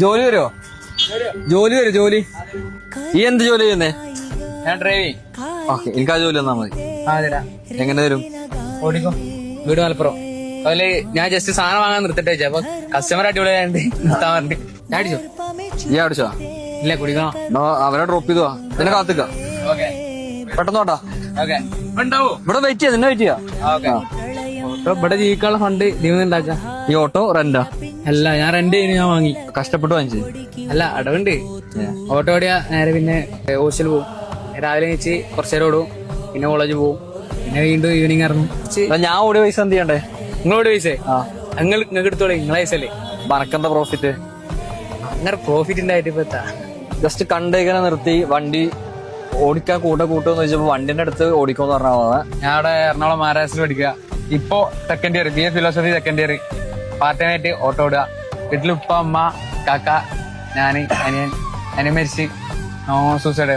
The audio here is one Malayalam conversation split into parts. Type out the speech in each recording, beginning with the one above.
ജോലി വരുമോ? ജോലി ഈ എന്ത് ജോലി ചെയ്യുന്നേ? ഞാൻ ഡ്രൈവിംഗ്. ഓക്കെ, എനിക്ക് ആ ജോലി തന്നാ മതി. എങ്ങനെ തരും? ഓടിക്കോ. വീട് മലപ്പുറം. അതുപോലെ ഞാൻ ജസ്റ്റ് സാധനം വാങ്ങാൻ നിർത്തിട്ട് വെച്ചാ അപ്പൊ കസ്റ്റമർ അടിപൊളിയായിട്ട് നിർത്താൻ പറഞ്ഞു. ഞാൻ അടിച്ചോ? ഈ അടിച്ചോ? ഇല്ല, കുടിക്കണം. അവരെ ഡ്രോപ്പ് ചെയ്തോ? നിന്നെ കാത്തിക്ക. ഓക്കെ, പെട്ടെന്ന് ഓട്ടാ. ഓക്കെ. ഉണ്ടാവോ? ഇവിടെ വെയിറ്റ് ചെയ്യാം, നിന്നെ വെയിറ്റ് ചെയ്യാം. ഇവിടെ ജീവിക്കാനുള്ള ഫണ്ട് ദൈവം ഉണ്ടാക്ക. ഈ ഓട്ടോ റെന്റാ? അല്ല, ഞാൻ റെന്റ് ചെയ്യുന്നു. ഞാൻ വാങ്ങി കഷ്ടപ്പെട്ട് വാങ്ങിച്ചു. അല്ല, അടവുണ്ട്. ഓട്ടോ ഓടിയാ നേരെ പിന്നെ ഹോസ്റ്റലിൽ പോകും. രാവിലെ വെച്ച് കുറച്ചു നേരം ഓടും, പിന്നെ കോളേജ് പോകും, പിന്നെ വീണ്ടും ഈവനിങ് ഇറങ്ങും. ഞാൻ ഓടിയ പൈസ എന്ത് ചെയ്യണ്ടേ? നിങ്ങളോട് പൈസ നിങ്ങൾക്ക് എടുത്തോളെ. നിങ്ങളെ പൈസല്ലേ മറക്കണ്ട പ്രോഫിറ്റ്. അങ്ങനെ പ്രോഫിറ്റ് ഉണ്ടായിട്ട് ഇപ്പൊ ജസ്റ്റ് കണ്ടേക്കനെ നിർത്തി വണ്ടി ഓടിക്കാൻ കൂട്ടുമെന്ന് ചോദിച്ചപ്പോ വണ്ടിന്റെ അടുത്ത് ഓടിക്കോന്ന് പറഞ്ഞാൽ ഞാൻ അവിടെ എറണാകുളം മഹാരാഷ്ട്രയിൽ പഠിക്കുക. ഇപ്പോ second year BA philosophy second year. Part time ആയിട്ട് ഓട്ടോ ഓടുക. വീട്ടിൽ ഉപ്പ, അമ്മ, കാക്ക, ഞാന്, അനിയൻ മരിച്ച് സൂസൈഡ്.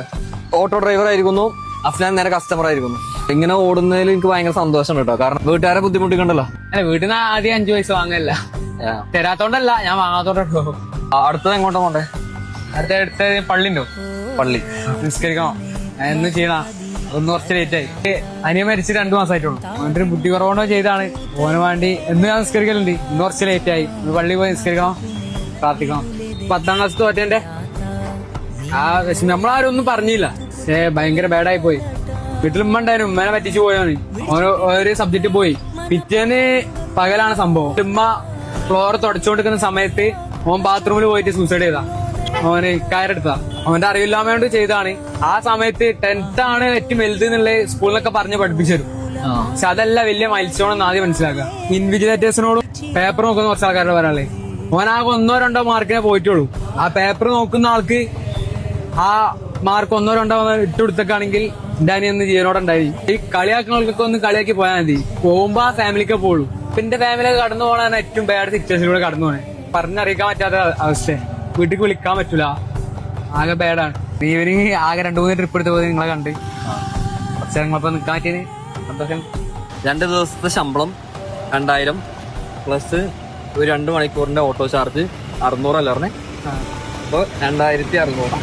ഓട്ടോ ഡ്രൈവർ ആയിരിക്കുന്നു. അഫ്നാൻ നേരെ കസ്റ്റമർ ആയിരിക്കുന്നു. ഇങ്ങനെ ഓടുന്നതിൽ എനിക്ക് ഭയങ്കര സന്തോഷം കേട്ടോ. കാരണം വീട്ടുകാരെ ബുദ്ധിമുട്ടിക്കണ്ടല്ലോ. അല്ല, വീട്ടിൽ നിന്ന് ആദ്യം 5 പൈസ വാങ്ങല്ല. തരാത്തോണ്ടല്ല, ഞാൻ വാങ്ങാത്തോണ്ടോ. അടുത്തത് എങ്ങോട്ടാ പോണ്ടേ? അടുത്ത പള്ളിണ്ടോ? പള്ളി നിസ്കരിക്കണോ? എന്ന് ചെയ്യണ. ഒന്ന് കുറച്ച് ലേറ്റ് ആയി. അനിയൻ മരിച്ച് 2 മാസമായിട്ടുള്ളൂ. അവന്റെ ബുദ്ധി കുറവുണ്ടോ ചെയ്താണ്. ഓന് വേണ്ടി എന്ന് ഞാൻ നിസ്കരിക്കലുണ്ട്. ഇന്ന് കുറച്ച് ലേറ്റ് ആയി. പള്ളി പോയി നിസ്കരിക്കണം, പ്രാർത്ഥിക്കണം. 10ാം ക്ലാസ് തോറ്റേന്റെ ആ നമ്മളാരും ഒന്നും പറഞ്ഞില്ല. പക്ഷേ ഭയങ്കര ബാഡായി പോയി. വീട്ടിൽ ഉമ്മ ഉണ്ടായിരുന്നു. ഉമ്മനെ പറ്റിച്ചു പോയാണ്. ഒരു സബ്ജക്റ്റ് പോയി. പിറ്റേന്ന് പകലാണ് സംഭവം. ഉമ്മ ഫ്ലോർ തുടച്ചുകൊണ്ടിരിക്കുന്ന സമയത്ത് ഓൻ ബാത്റൂമിൽ പോയിട്ട് സൂസൈഡ് ചെയ്താ. ഓന് കയറെടുത്താ. അവന്റെ അറിവില്ലാമയോണ്ട് ചെയ്താണ്. ആ സമയത്ത് 10th ആണ് ഏറ്റവും വലുത് എന്നുള്ള സ്കൂളിലൊക്കെ പറഞ്ഞ് പഠിപ്പിച്ചു തരും. പക്ഷെ അതല്ല വലിയ മൈൽസ്റ്റോൺ എന്ന് ആദ്യം മനസ്സിലാക്കുക. ഇൻവിജിലേറ്റേഴ്സിനോടും പേപ്പർ നോക്കുന്ന കുറച്ച് ആൾക്കാരോട് പറയാളേ, ഓനാകെ 1-2 മാർക്കിനെ പോയിട്ടുള്ളൂ. ആ പേപ്പർ നോക്കുന്ന ആൾക്ക് ആ മാർക്ക് 1-2 ഇട്ടുകൊടുത്തൊക്കെയാണെങ്കിൽ എന്റെ അനിയൊന്ന് ജീവനോടുണ്ടായി. ഈ കളിയാക്കുന്നവർക്കൊക്കെ ഒന്ന് കളിയാക്കി പോയാൽ മതി. പോകുമ്പോ ആ ഫാമിലിക്ക് പോകുള്ളൂ. ഇപ്പൊ എന്റെ ഫാമിലിയൊക്കെ കടന്നു പോകാനാണ് ഏറ്റവും ബാഡ് സിറ്റുവേഷനിലൂടെ കടന്നു പോണേ. പറഞ്ഞറിയിക്കാൻ പറ്റാത്ത അവസ്ഥ. വീട്ടിൽ വിളിക്കാൻ പറ്റൂല. ആകെ ബാഡാണ്. ഈവനിങ് ആകെ 2-3 ട്രിപ്പ് എടുത്ത് പോയി നിങ്ങളെ കണ്ട് കുറച്ച് നിങ്ങളപ്പോ നിൽക്കാൻ പറ്റിയത് സന്തോഷം. 2 ദിവസത്തെ ശമ്പളം 2000 പ്ലസ് ഒരു 2 മണിക്കൂറിന്റെ ഓട്ടോ ചാർജ് 600 അല്ല പറഞ്ഞേ. അപ്പൊ 2600.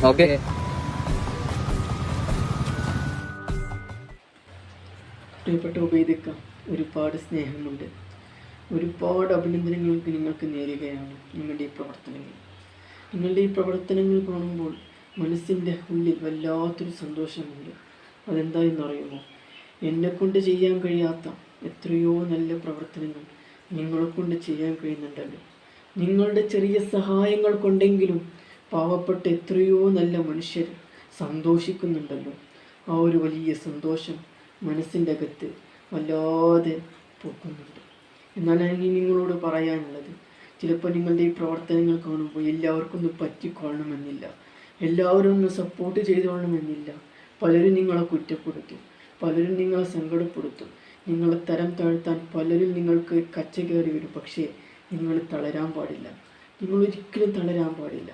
ഓക്കെ. പ്രിയപ്പെട്ട ഉബൈദക്ക, ഒരുപാട് സ്നേഹമുണ്ട്. ഒരുപാട് അഭിനന്ദനങ്ങൾക്ക് നിങ്ങൾക്ക് നേരുകയാണ് നിങ്ങളുടെ ഈ പ്രവർത്തനങ്ങൾ. നിങ്ങളുടെ ഈ പ്രവർത്തനങ്ങൾ കാണുമ്പോൾ മനസ്സിൻ്റെ ഉള്ളിൽ വല്ലാത്തൊരു സന്തോഷമുണ്ട്. അതെന്തായെന്നറിയുമോ? എന്നെക്കൊണ്ട് ചെയ്യാൻ കഴിയാത്ത എത്രയോ നല്ല പ്രവർത്തനങ്ങൾ നിങ്ങളെ കൊണ്ട് ചെയ്യാൻ കഴിയുന്നുണ്ടല്ലോ. നിങ്ങളുടെ ചെറിയ സഹായങ്ങൾ കൊണ്ടെങ്കിലും പാവപ്പെട്ട എത്രയോ നല്ല മനുഷ്യർ സന്തോഷിക്കുന്നുണ്ടല്ലോ. ആ ഒരു വലിയ സന്തോഷം മനസ്സിൻ്റെ അകത്ത് വല്ലാതെ പൊക്കുന്നുണ്ട്. എന്നാൽ എനിക്ക് നിങ്ങളോട് പറയാനുള്ളത്, ചിലപ്പോൾ നിങ്ങളുടെ ഈ പ്രവർത്തനങ്ങൾ കാണുമ്പോൾ എല്ലാവർക്കും ഒന്ന് പറ്റിക്കൊള്ളണമെന്നില്ല, എല്ലാവരും ഒന്ന് സപ്പോർട്ട് ചെയ്തുകൊള്ളണമെന്നില്ല. പലരും നിങ്ങളെ കുറ്റപ്പെടുത്തും, പലരും നിങ്ങളെ സങ്കടപ്പെടുത്തും, നിങ്ങളെ തരം താഴ്ത്താൻ പലരും നിങ്ങൾക്ക് കച്ച കയറി വരും. പക്ഷേ നിങ്ങൾ തളരാൻ പാടില്ല. നിങ്ങൾ ഒരിക്കലും തളരാൻ പാടില്ല.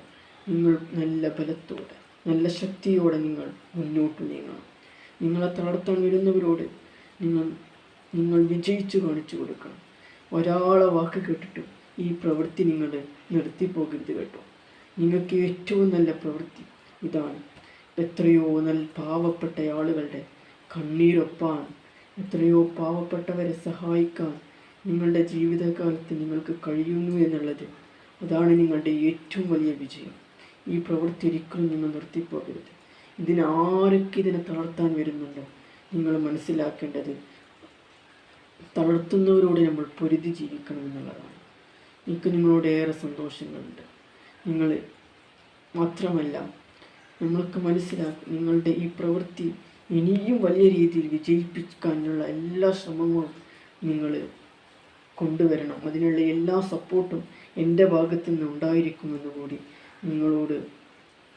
നിങ്ങൾ നല്ല ബലത്തോടെ, നല്ല ശക്തിയോടെ നിങ്ങൾ മുന്നോട്ട് നീങ്ങണം. നിങ്ങളെ തളർത്താൻ വരുന്നവരോട് നിങ്ങൾ വിജയിച്ചു കാണിച്ചു കൊടുക്കണം. ഒരാളെ വാക്ക് കേട്ടിട്ടും ഈ പ്രവൃത്തി നിങ്ങൾ നിർത്തിപ്പോകരുത് കേട്ടോ. നിങ്ങൾക്ക് ഏറ്റവും നല്ല പ്രവൃത്തി ഇതാണ്. എത്രയോ നല്ല പാവപ്പെട്ട ആളുകളുടെ കണ്ണീരൊപ്പാൻ, എത്രയോ പാവപ്പെട്ടവരെ സഹായിക്കാൻ നിങ്ങളുടെ ജീവിതകാലത്ത് നിങ്ങൾക്ക് കഴിയുന്നു എന്നുള്ളത്, അതാണ് നിങ്ങളുടെ ഏറ്റവും വലിയ വിജയം. ഈ പ്രവൃത്തി ഒരിക്കലും നിങ്ങൾ നിർത്തിപ്പോകരുത്. ആരൊക്കെ ഇതിനെ തളർത്താൻ വരുന്നുണ്ടോ, നിങ്ങൾ മനസ്സിലാക്കേണ്ടത് തളർത്തുന്നവരോട് നമ്മൾ പൊരുതി ജീവിക്കണം എന്നുള്ളതാണ്. എനിക്ക് നിങ്ങളോട് ഏറെ സന്തോഷങ്ങളുണ്ട്. നിങ്ങൾ മാത്രമല്ല, നമ്മൾക്ക് നിങ്ങളുടെ ഈ പ്രവൃത്തി ഇനിയും വലിയ രീതിയിൽ വിജയിപ്പിക്കാനുള്ള എല്ലാ ശ്രമങ്ങളും നിങ്ങൾ കൊണ്ടുവരണം. അതിനുള്ള എല്ലാ സപ്പോർട്ടും എൻ്റെ ഭാഗത്തു നിന്ന് ഉണ്ടായിരിക്കുമെന്ന് കൂടി നിങ്ങളോട്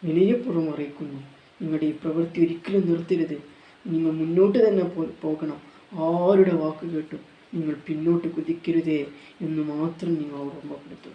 വിനയപൂർവ്വം അറിയിക്കുന്നു. നിങ്ങളുടെ ഈ പ്രവൃത്തി ഒരിക്കലും നിർത്തരുത്. നിങ്ങൾ മുന്നോട്ട് തന്നെ പോകണം. ആരുടെ വാക്ക് കേട്ടും നിങ്ങൾ പിന്നോട്ട് കുതിക്കരുതേ എന്ന് മാത്രം നിങ്ങൾ ഓർമ്മപ്പെടുത്തും.